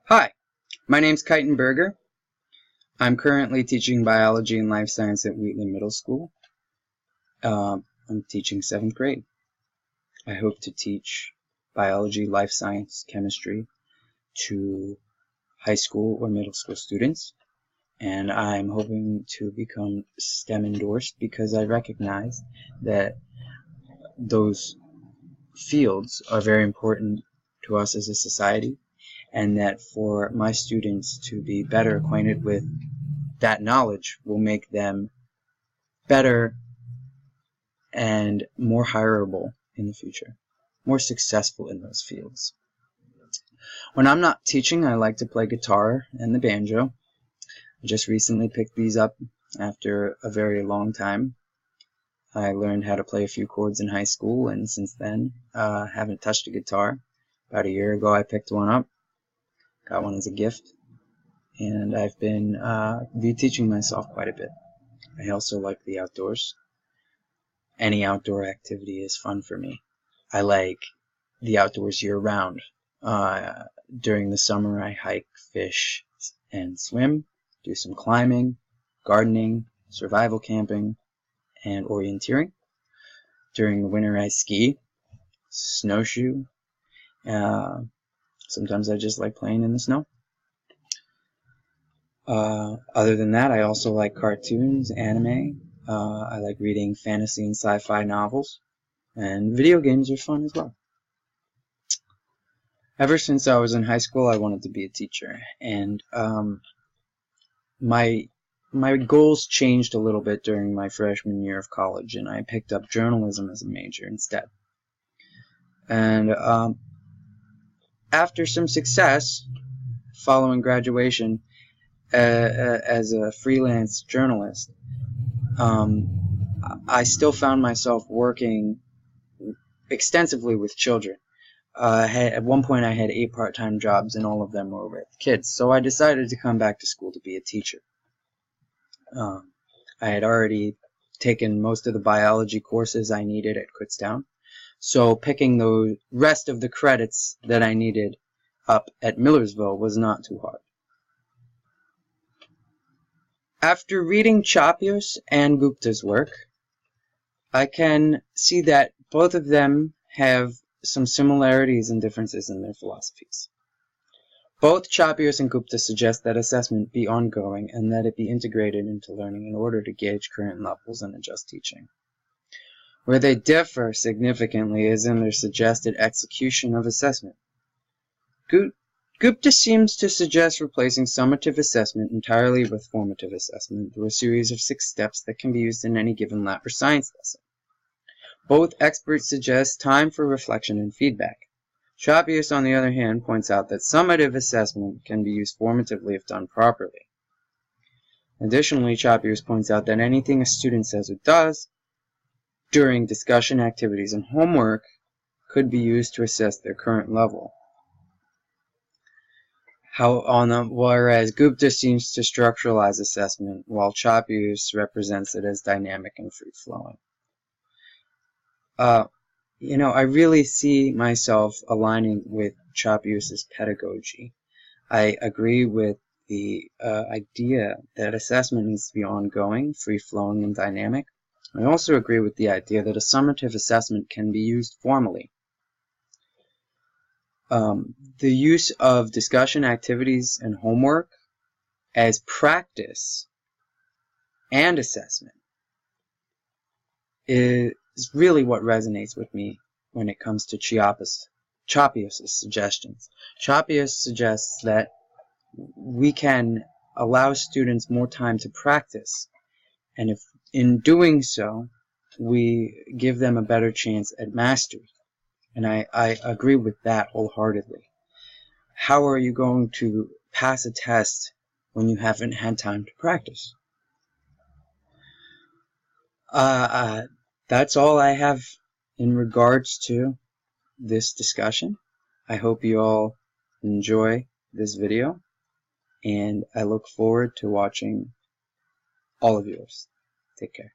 Hi, my name's Kyton Berger. I'm currently teaching biology and life science at Wheatland Middle School. I'm teaching 7th grade. I hope to teach biology, life science, chemistry to high school or middle school students. And I'm hoping to become STEM endorsed because I recognize that those fields are very important to us as a society, and that for my students to be better acquainted with that knowledge will make them better and more hireable in the future, more successful in those fields. When I'm not teaching, I like to play guitar and the banjo. I just recently picked these up after a very long time. I learned how to play a few chords in high school, and since then, haven't touched a guitar. About a year ago, I picked one up, got one as a gift, and I've been teaching myself quite a bit. I also like the outdoors. Any outdoor activity is fun for me. I like the outdoors year-round. During the summer, I hike, fish, and swim, do some climbing, gardening, survival camping, and orienteering. During the winter, I ski, snowshoe. Sometimes I just like playing in the snow. Other than that, I also like cartoons, anime. I like reading fantasy and sci-fi novels, and video games are fun as well. Ever since I was in high school, I wanted to be a teacher, and my goals changed a little bit during my freshman year of college, and I picked up journalism as a major instead. And after some success following graduation as a freelance journalist, I still found myself working extensively with children. At one point, I had 8 part-time jobs, and all of them were with kids. So I decided to come back to school to be a teacher. I had already taken most of the biology courses I needed at Kutztown, so picking the rest of the credits that I needed up at Millersville was not too hard. After reading Chapios and Gupta's work, I can see that both of them have some similarities and differences in their philosophies. Both Chapios and Gupta suggest that assessment be ongoing and that it be integrated into learning in order to gauge current levels and adjust teaching. Where they differ significantly is in their suggested execution of assessment. Gupta seems to suggest replacing summative assessment entirely with formative assessment through a series of 6 steps that can be used in any given lab or science lesson. Both experts suggest time for reflection and feedback. Chapios, on the other hand, points out that summative assessment can be used formatively if done properly. Additionally, Chapios points out that anything a student says or does during discussion activities and homework could be used to assess their current level. Whereas Gupta seems to structuralize assessment, while Chapios represents it as dynamic and free-flowing. I really see myself aligning with Chapios' pedagogy. I agree with the idea that assessment needs to be ongoing, free-flowing, and dynamic. I also agree with the idea that a summative assessment can be used formally. The use of discussion activities and homework as practice and assessment is really what resonates with me when it comes to Chapios' suggestions. Chapios suggests that we can allow students more time to practice, and if in doing so, we give them a better chance at mastery. And I agree with that wholeheartedly. How are you going to pass a test when you haven't had time to practice? That's all I have in regards to this discussion. I hope you all enjoy this video, and I look forward to watching all of yours. Take care.